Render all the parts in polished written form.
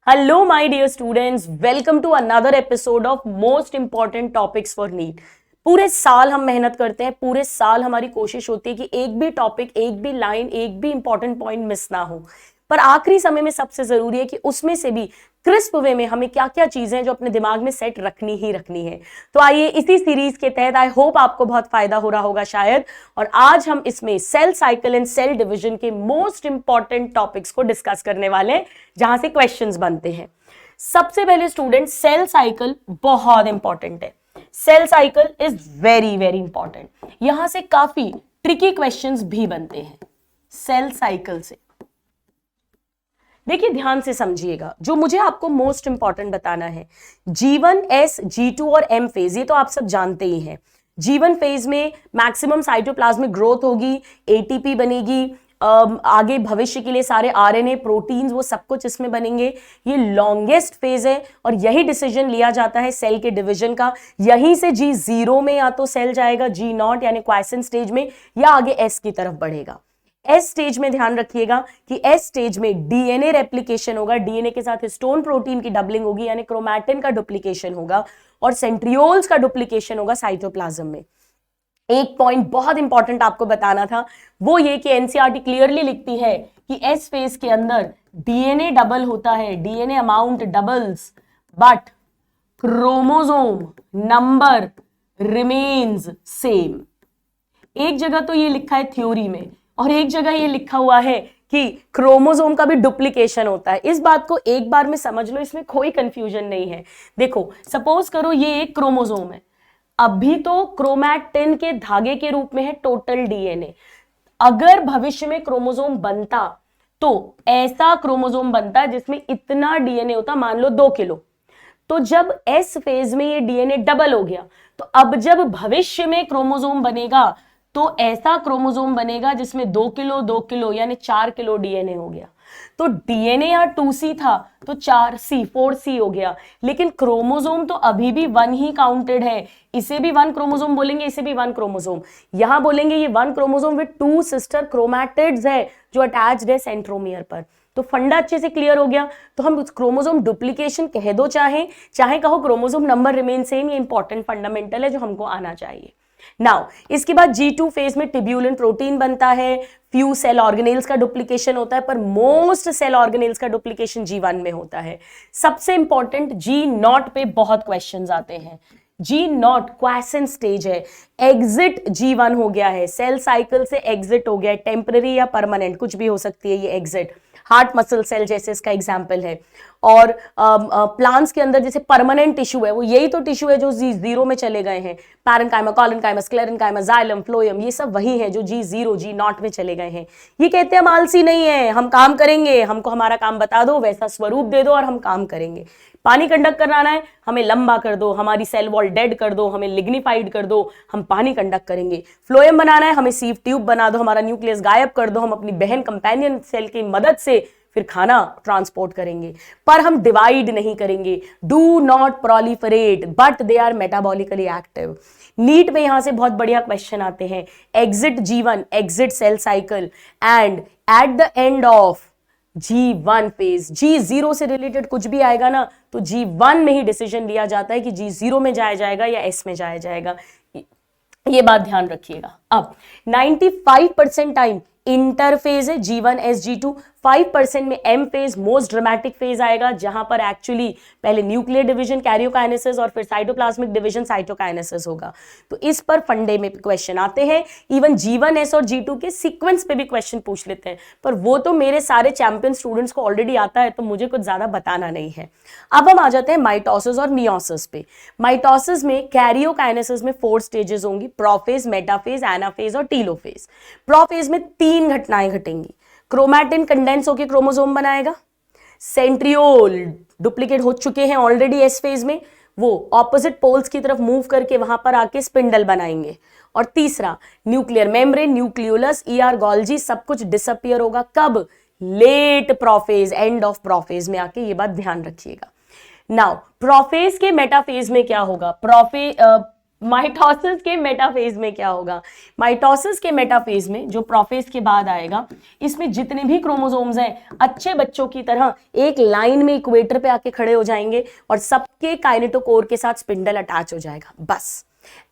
Hello, my dear students. Welcome to another episode of most important topics for NEET. पूरे साल हम मेहनत करते हैं, पूरे साल हमारी कोशिश होती है कि एक भी टॉपिक, एक भी लाइन, एक भी इंपॉर्टेंट पॉइंट मिस ना हो, पर आखिरी समय में सबसे जरूरी है कि उसमें से भी क्रिस्प वे में हमें क्या क्या चीजें जो अपने दिमाग में सेट रखनी ही रखनी है। तो आइए इसी सीरीज के तहत आई होप आपको बहुत फायदा हो रहा होगा शायद, और आज हम इसमें cell cycle and cell division के मोस्ट इंपॉर्टेंट टॉपिक्स को डिस्कस करने वाले हैं, जहां से क्वेश्चंस बनते हैं। सबसे पहले स्टूडेंट, सेल साइकिल बहुत इंपॉर्टेंट है। Cell cycle is very very important. यहां से काफी ट्रिकी क्वेश्चंस भी बनते हैं सेल साइकिल से। देखिए ध्यान से समझिएगा, जो मुझे आपको मोस्ट इंपॉर्टेंट बताना है, G1, S, G2 और M फेज, ये तो आप सब जानते ही हैं। G1 फेज में मैक्सिमम साइटोप्लाज्मिक ग्रोथ होगी, एटीपी बनेगी, आगे भविष्य के लिए सारे आरएनए, प्रोटीन्स, वो सब कुछ इसमें बनेंगे। ये लॉन्गेस्ट फेज है और यही डिसीजन लिया जाता है सेल के डिवीजन का। यहीं से G0 में या तो सेल जाएगा G0 यानी क्वाइसेंट स्टेज में, या आगे S की तरफ बढ़ेगा। एस स्टेज में ध्यान रखिएगा कि एस स्टेज में डीएनए रेप्लिकेशन होगा, डीएनए के साथ हिस्टोन प्रोटीन की डबलिंग होगी यानी क्रोमैटिन का डुप्लीकेशन होगा, और सेंट्रियोल्स का डुप्लीकेशन होगा साइटोप्लाज्म में। एक पॉइंट बहुत इंपॉर्टेंट आपको बताना था, वो ये कि एनसीईआरटी क्लियरली लिखती है कि एस फेज के अंदर डीएनए डबल होता है, DNA amount doubles, but chromosome number remains same. एक जगह तो ये लिखा है थ्योरी में, और एक जगह ये लिखा हुआ है कि क्रोमोसोम का भी डुप्लीकेशन होता है। इस बात को एक बार में समझ लो, इसमें कोई कंफ्यूजन नहीं है। देखो सपोज करो ये एक क्रोमोसोम है, अभी तो क्रोमैटिन के धागे के रूप में है टोटल डीएनए। अगर भविष्य में क्रोमोसोम बनता तो ऐसा क्रोमोसोम बनता जिसमें इतना डीएनए होता, मान लो 2 किलो। तो जब एस फेज में ये डीएनए डबल हो गया, तो अब जब भविष्य में क्रोमोसोम बनेगा तो ऐसा क्रोमोसोम बनेगा जिसमें 2 किलो यानी 4 किलो डीएनए हो गया। तो डीएनए यहाँ 2C था तो 4C 4C हो गया, लेकिन क्रोमोसोम तो अभी भी 1 ही काउंटेड है। इसे भी 1 क्रोमोसोम बोलेंगे, इसे भी 1 क्रोमोसोम। यहां बोलेंगे ये 1 क्रोमोसोम विद 2 सिस्टर क्रोमैटिड्स है जो अटैच्ड है सेंट्रोमियर पर। तो फंडा अच्छे से क्लियर हो गया। तो हम क्रोमोसोम डुप्लीकेशन कह दो, चाहे कहो क्रोमोसोम नंबर रिमेन सेम, ये इंपॉर्टेंट फंडामेंटल है जो हमको आना चाहिए। नाउ इसके बाद G2 फेज में ट्यूब्यूलिन प्रोटीन बनता है, फ्यू सेल ऑर्गेनेल्स का डुप्लीकेशन होता है, पर मोस्ट सेल ऑर्गेनेल्स का डुप्लीकेशन G1 में होता है। सबसे इंपॉर्टेंट G0 पे बहुत क्वेश्चंस आते हैं। G0 क्वाइसेंट स्टेज है, एग्जिट G1 हो गया है, सेल साइकिल से एग्जिट हो गया है, टेम्पररी या परमानेंट कुछ भी हो सकती है ये एग्जिट। हार्ट मसल सेल जैसे इसका एग्जाम्पल है, और प्लांट्स के अंदर जैसे परमानेंट टिश्यू है, वो यही तो टिश्यू है जो G0 में चले गए हैं। Parenchyma, collenchyma, sclerenchyma, xylem, phloem, ये सब वही है जो G0 G0 में चले गए हैं। ये कहते हैं हम आलसी नहीं है, हम काम करेंगे, हमको हमारा काम बता दो, वैसा स्वरूप दे दो और हम काम करेंगे। पानी कंडक्ट कराना है, हमें लंबा कर दो, हमारी सेल वॉल डेड कर दो, हमें लिग्निफाइड कर दो, हम पानी कंडक्ट करेंगे। फ्लोएम बनाना है, हमें सीव ट्यूब बना दो, हमारा न्यूक्लियस गायब कर दो, हम अपनी बहन कंपेनियन सेल की मदद से फिर खाना ट्रांसपोर्ट करेंगे। पर हम डिवाइड नहीं करेंगे। Do not proliferate but they are metabolically active. NEET में यहां से बहुत बढ़िया क्वेश्चन आते हैं। Exit G1, exit cell cycle, and at the end of G1 phase, G0 से रिलेटेड कुछ भी आएगा ना तो G1 में ही डिसीजन लिया जाता है कि G0 में जाया जाएगा या S में जाया जाएगा। ये बात ध्यान रखिएगा। अब 95% टाइम इंटरफेज है G1 S G2, 5% में M phase most dramatic phase आएगा, जहां पर एक्चुअली पहले न्यूक्लियर डिवीजन कैरियोकाइनेसिस और फिर साइटोप्लाज्मिक डिवीजन साइटोकाइनेसिस होगा। तो इस पर फंडे में क्वेश्चन आते हैं। इवन G1 S और G2 के सीक्वेंस पे भी क्वेश्चन पूछ लेते हैं, पर वो तो मेरे सारे चैंपियन स्टूडेंट्स को ऑलरेडी आता है, तो मुझे कुछ ज्यादा बताना नहीं है। अब हम आ जाते हैं माइटोसिस और मियोसिस पे। माइटोसिस में कैरियोकाइनेसिस में 4 स्टेजेस होंगी, प्रोफेज, मेटाफेज, एनाफेज और टीलोफेज। प्रोफेज में 3 घटनाएं घटेंगी। क्रोमैटिन कंडेंस होकर क्रोमोसोम बनाएगा, सेंट्रियोल डुप्लीकेट हो चुके हैं ऑलरेडी एस फेज में, वो ऑपोजिट पोल्स की तरफ मूव करके वहां पर आके स्पिंडल बनाएंगे, और तीसरा nuclear membrane, nucleolus, ER Golgi सब कुछ डिसअपियर होगा। कब? Late prophase, end of prophase में आके। ये बात ध्यान रखिएगा। नाउ प्रोफेज के मेटाफेज में क्या होगा? माइटोसिस के मेटाफेज में क्या होगा? माइटोसिस के मेटाफेज में जो प्रोफेज के बाद आएगा, इसमें जितने भी क्रोमोसोम्स हैं अच्छे बच्चों की तरह एक लाइन में इक्वेटर पे आके खड़े हो जाएंगे और सबके काइनेटोकोर के साथ स्पिंडल अटैच हो जाएगा। बस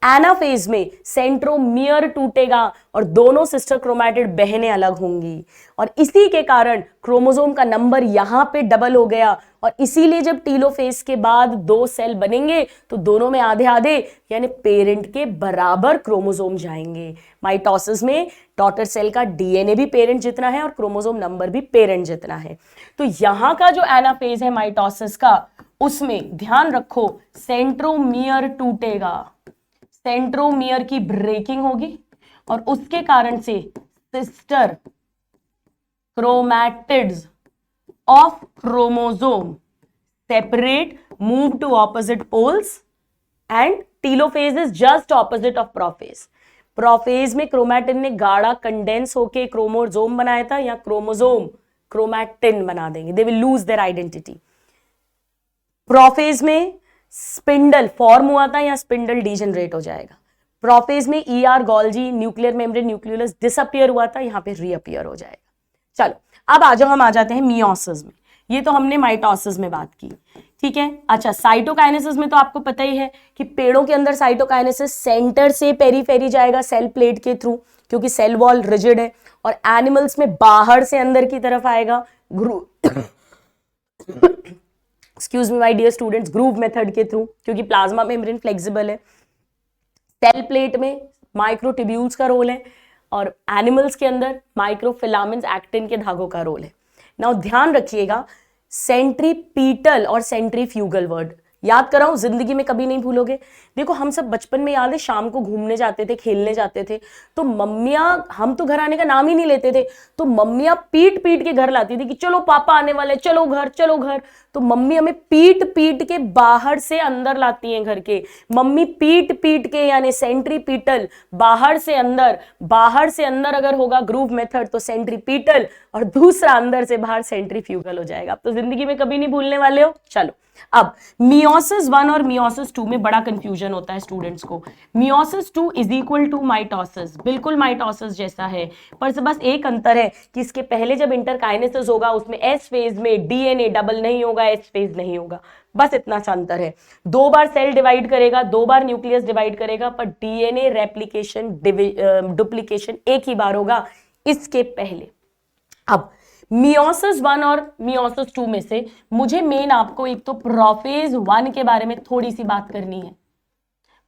एनाफेज में सेंट्रोमियर टूटेगा और दोनों सिस्टर क्रोमैटिड बहनें अलग होंगी और इसी के कारण क्रोमोसोम का नंबर यहां पे डबल हो गया और इसीलिए जब टीलोफेज के बाद दो सेल बनेंगे तो दोनों में आधे आधे यानी पेरेंट के बराबर क्रोमोसोम जाएंगे। माइटोसिस में डॉटर सेल का डीएनए भी पेरेंट जितना है और क्रोमोसोम नंबर भी पेरेंट जितना है। तो यहां का जो एनाफेज है माइटोसिस का, उसमें ध्यान रखो सेंट्रोमियर टूटेगा, सेंट्रोमियर की ब्रेकिंग होगी और उसके कारण से sister chromatids of chromosome separate, move to opposite poles and telophase is just opposite of prophase. Prophase में क्रोमैटिन ने गाढ़ा कंडेंस होके क्रोमोसोम बनाया था, या क्रोमोसोम क्रोमैटिन बना देंगे, they will lose their identity. Prophase में स्पिंडल फॉर्म हुआ था या स्पिंडल डीजनरेट हो जाएगा। प्रोफेज में ER Golgi nuclear membrane nucleolus disappear हुआ था, यहां पे रीअपियर हो जाएगा। चलो अब आ जाओ, हम आ जाते हैं मियोसिस में। ये तो हमने माइटोसिस में बात की, ठीक है। अच्छा, साइटोकाइनेसिस में तो आपको पता ही है कि पेड़ों के अंदर साइटोकाइनेसिस सेंटर से पेरीफेरी जाएगा सेल प्लेट के थ्रू, क्योंकि सेल वॉल रिजिड है, और एनिमल्स में बाहर से अंदर की तरफ आएगा excuse me my dear students, groove method के थ्रू, क्योंकि प्लाज्मा मेम्ब्रेन फ्लेक्सिबल है। सेल प्लेट में माइक्रोट्यूब्यूल्स का रोल है और एनिमल्स के अंदर माइक्रोफिलामेंट्स एक्टिन के धागों का रोल है। नाउ ध्यान रखिएगा, सेंट्रीपीटल और सेंट्रीफ्यूगल वर्ड याद कराऊं, जिंदगी में कभी नहीं भूलोगे। देखो हम सब बचपन में याद है शाम को घूमने जाते थे, खेलने जाते थे, तो मम्मियां, हम तो घर आने का नाम ही नहीं लेते थे, तो मम्मियां पीट पीट के घर लाती थी कि चलो पापा आने वाले, चलो घर चलो घर। तो मम्मी हमें पीट पीट के बाहर से अंदर लाती हैं घर के। मम्मी पीट पीट के, यानी सेंट्रीपीटल बाहर से अंदर, बाहर से अंदर अगर होगा ग्रूव मेथड तो सेंट्रीपीटल, और दूसरा अंदर से बाहर सेंट्रीफ्यूगल हो जाएगा। अब तो जिंदगी में कभी नहीं भूलने वाले हो। चलो अब मियोसिस 1 और मियोसिस 2 में बड़ा कंफ्यूजन होता है स्टूडेंट्स को। Meiosis 2 is equal to mitosis, बिल्कुल माइटोसिस जैसा है, पर बस एक अंतर है कि इसके पहले जब इंटरकाइनेसिस होगा उसमें एस फेज में डीएनए डबल नहीं होगा, एस फेज नहीं होगा, बस इतना सा अंतर है। 2 बार सेल डिवाइड करेगा, 2 बार न्यूक्लियस डिवाइड करेगा, पर डीएनए रेप्लिकेशन डुप्लीकेशन एक ही बार होगा इसके पहले। अब मियोसिस 1 और मियोसिस 2 में से मुझे मेन आपको एक तो प्रोफेज 1 के बारे में थोड़ी सी बात करनी है।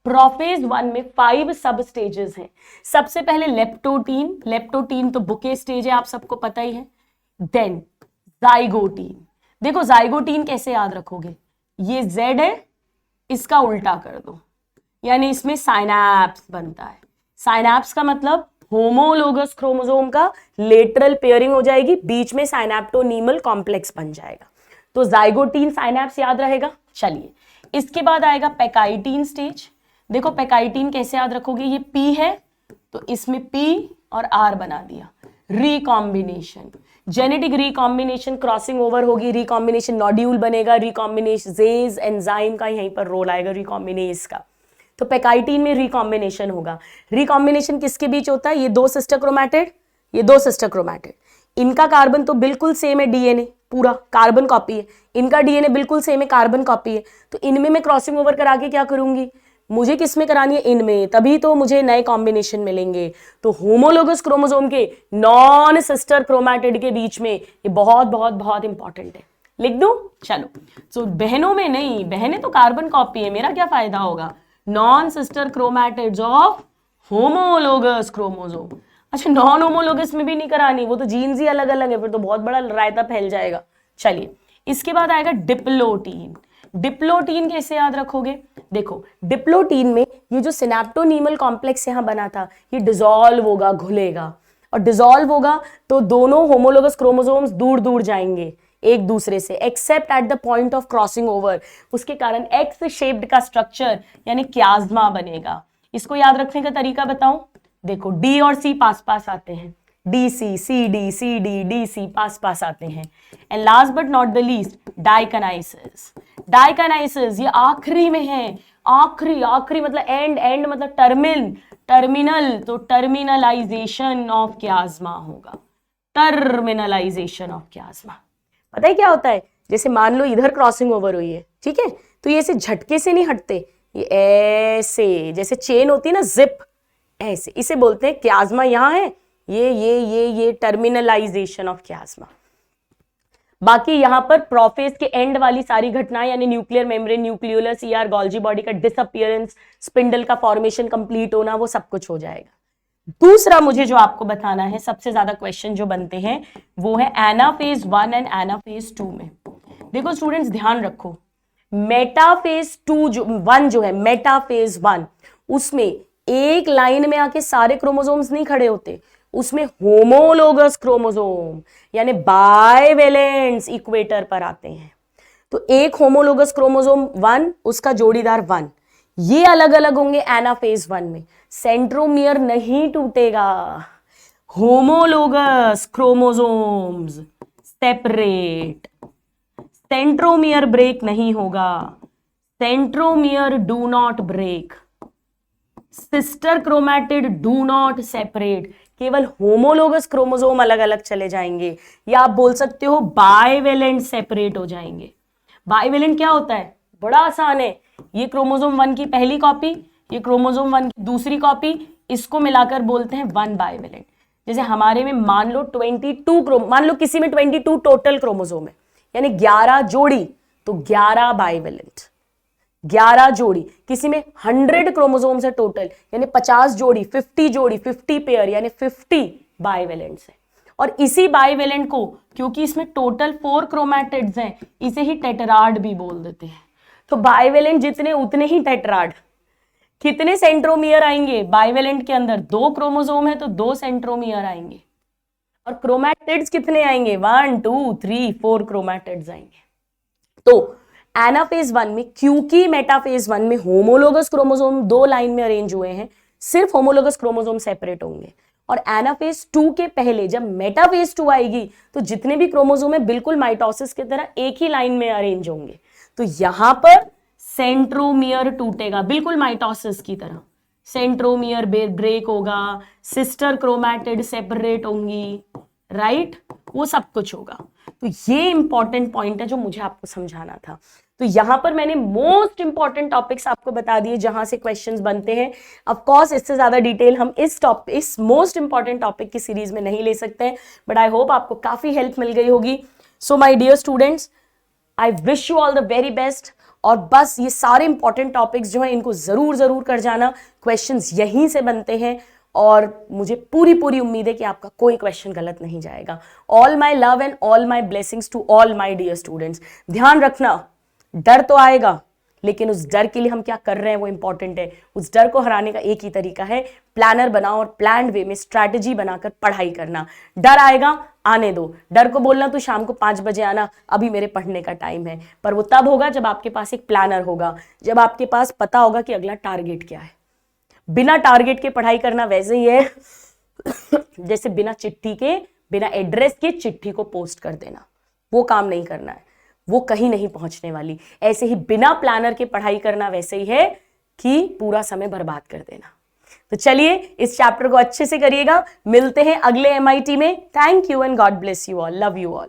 प्रोफेज 1 में 5 सब स्टेजेस हैं। सबसे पहले लेप्टोटीन, लेप्टोटीन तो बुके स्टेज है, आप सबको पता ही है। देन जाइगोटीन, देखो जाइगोटीन कैसे याद रखोगे, ये Z है, इसका उल्टा कर दो, यानी इसमें साइनैप्स बनता है। साइनैप्स का मतलब होमोलोगस क्रोमोसोम का लेटरल पेयरिंग हो जाएगी, बीच में साइनैप्टोनीमल कॉम्प्लेक्स बन जाएगा, तो जाइगोटीन साइनैप्स याद रहेगा। चलिए इसके बाद आएगा पेकाइटीन स्टेज। देखो पेकाइटीन कैसे याद रखोगे, ये P है तो इसमें P और R बना दिया, recombination, genetic recombination, crossing over होगी, रिकॉम्बिनेशन नोड्यूल बनेगा, रिकॉम्बिनेजेज एंजाइम का यहीं पर रोल आएगा, रिकॉम्बिनेज का। तो पेकाइटीन में रिकॉम्बिनेशन होगा। रिकॉम्बिनेशन किसके बीच होता है, ये 2 सिस्टर क्रोमैटिड, ये 2 सिस्टर क्रोमैटिड, इनका कार्बन तो बिल्कुल सेम है, डीएनए पूरा कार्बन कॉपी है, इनका डीएनए बिल्कुल सेम है, कार्बन कॉपी है, तो इनमें मैं क्रॉसिंग ओवर करा के क्या करूंगी, मुझे किसमें करानी है, इनमें, तभी तो मुझे नए कॉम्बिनेशन मिलेंगे। तो होमोलोगस क्रोमोसोम के नॉन सिस्टर क्रोमैटिड के बीच में ये बहुत बहुत बहुत इंपॉर्टेंट है, लिख दूं। चलो तो बहनों में नहीं, बहनें तो कार्बन कॉपी है, मेरा क्या फायदा होगा, non sister chromatids of homologous chromosome. अच्छा नॉन होमोलोगस में भी नहीं करानी, वो तो जीन्स ही अलग अलग है, फिर तो बहुत बड़ा रायता फैल जाएगा। चलिए इसके बाद आएगा डिप्लोटीन। डिप्लोटीन कैसे याद रखोगे, देखो डिप्लोटीन में ये जो सिनैप्टोनीमल कॉम्प्लेक्स यहां बना था ये डिसॉल्व होगा, घुलेगा, और डिसॉल्व होगा तो दोनों होमोलोगस क्रोमोसोम्स दूर दूर जाएंगे एक दूसरे से, accept at the point of crossing over, उसके कारण एक्स शेप्ड का स्ट्रक्चर यानी क्याज्मा बनेगा। इसको याद रखने का तरीका बताऊं, देखो डी और सी पास पास आते हैं, डी सी डी सी पास पास आते हैं, and last but not the least diakinesis. Diakinesis ये आखिरी में है, आखिरी, आखिरी मतलब एंड, एंड मतलब टर्मिनल, तो टर्मिनलाइजेशन ऑफ कियाज्मा होगा, टर्मिनलाइजेशन ऑफ कियाज्मा। पता है क्या होता है, जैसे मान लो इधर क्रॉसिंग ओवर हुई है, ठीक है, तो ये ऐसे झटके से नहीं हटते, ये ऐसे जैसे चेन होती है ना, जिप, ऐसे, इसे बोलते हैं कियाज्मा। यहाँ है ये टर्मिनलाइजेशन ऑफ कियाज्मा। बाकी यहाँ पर प्रोफेज के एंड वाली सारी घटनाएं, यानी nuclear membrane, nucleolus, ER, Golgi body का डिसअपियरेंस, स्पिंडल का फॉर्मेशन कंप्लीट होना, वो सब कुछ हो जाएगा। दूसरा मुझे जो आपको बताना है, सबसे ज्यादा क्वेश्चन जो बनते हैं वो है एनाफेज 1 एंड एनाफेज 2 में। देखो स्टूडेंट्स ध्यान रखो, मेटाफेज 1 जो है, मेटाफेज 1, उसमें एक लाइन में आके सारे क्रोमोसोम्स नहीं खड़े होते, उसमें होमोलोगस क्रोमोसोम यानी बाइवेलेंट्स इक्वेटर पर आते हैं। तो एक होमोलोगस क्रोमोसोम 1, उसका जोड़ीदार 1, ये अलग अलग होंगे एनाफेज 1 में। सेंट्रोमियर नहीं टूटेगा, homologous chromosomes separate, centromere break नहीं होगा, centromere do not break, sister chromatid do not separate, केवल होमोलोगस क्रोमोसोम अलग अलग चले जाएंगे, या आप बोल सकते हो बाइवेलेंट सेपरेट हो जाएंगे। बाइवेलेंट क्या होता है, बड़ा आसान है, ये क्रोमोसोम 1 की पहली कॉपी, ये क्रोमोसोम 1 की दूसरी कॉपी, इसको मिलाकर बोलते हैं 1 बाइवेलेंट। जैसे हमारे में मान लो 22 मान लो किसी में 22 टोटल क्रोमोसोम है, यानी 11 जोड़ी, तो 11 बाइवेलेंट, 11 जोड़ी। किसी में 100 क्रोमोसोम्स है टोटल, यानी 50 जोड़ी, 50 जोड़ी, 50 पेयर, यानी 50 बाइवेलेंट्स है। और इसी बाइवेलेंट को, क्योंकि इसमें टोटल 4 क्रोमैटिड्स हैं, इसे ही टेट्राड भी बोल देते हैं। तो बाइवेलेंट जितने उतने ही टेट्राड। कितने सेंट्रोमियर आएंगे बाइवेलेंट के अंदर, 2 क्रोमोसोम है तो 2 सेंट्रोमियर आएंगे। और क्रोमैटिड्स कितने आएंगे, 1 2 3 4 क्रोमैटिड्स आएंगे। तो एनाफेज 1 में, क्योंकि मेटाफेज 1 में होमोलोगस क्रोमोसोम 2 लाइन में अरेंज हुए हैं, सिर्फ होमोलोगस क्रोमोसोम सेपरेट होंगे। और एनाफेज 2 के पहले जब मेटाफेज 2 आएगी, तो जितने भी क्रोमोसोम है बिल्कुल माइटोसिस की तरह एक ही लाइन में अरेंज होंगे। तो यहां पर सेंट्रोमियर टूटेगा, बिल्कुल माइटोसिस की तरह, सेंट्रोमियर ब्रेक होगा, सिस्टर क्रोमैटिड सेपरेट होंगी, राइट, वो सब कुछ होगा। तो ये इंपॉर्टेंट पॉइंट है जो मुझे आपको समझाना था। तो यहां पर मैंने मोस्ट इंपॉर्टेंट टॉपिक्स आपको बता दिए जहां से क्वेश्चंस बनते हैं। ऑफ कोर्स इससे ज्यादा डिटेल हम इस मोस्ट इंपॉर्टेंट टॉपिक की सीरीज में नहीं ले सकते हैं, बट आई होप आपको काफी हेल्प मिल गई होगी। So my dear students, I wish you all the very best. और बस ये सारे इंपॉर्टेंट टॉपिक्स जो हैं इनको जरूर कर जाना, क्वेश्चंस यहीं से बनते हैं, और मुझे पूरी उम्मीद है कि आपका कोई क्वेश्चन गलत नहीं जाएगा। All my love and all my blessings to all my dear students. ध्यान रखना, डर तो आएगा, लेकिन उस डर के लिए हम क्या कर रहे हैं वो इंपॉर्टेंट है। उस डर को हराने का एक ही तरीका है, प्लानर बनाओ और प्लान्ड वे में स्ट्रैटेजी बनाकर पढ़ाई करना। डर आएगा, आने दो। डर को बोलना तू शाम को 5 बजे आना, अभी मेरे पढ़ने का टाइम है, पर वो तब होगा जब आपके पास एक प्लानर होगा, जब आपके पास पता होगा कि अगला टारगेट क्या है। बिना टारगेट के पढ़ाई करना वैसे ही है जैसे बिना चिट्ठी के, बिना एड्रेस के चिट्ठी को पोस्ट कर देना, वो काम नहीं करना है, वो कहीं नहीं पहुंचने वाली। ऐसे ही बिना प्लानर के पढ़ाई करना वैसे ही है कि पूरा समय बर्बाद कर देना। तो चलिए इस चैप्टर को अच्छे से करिएगा, मिलते हैं अगले MIT में। Thank you and God bless you all, love you all.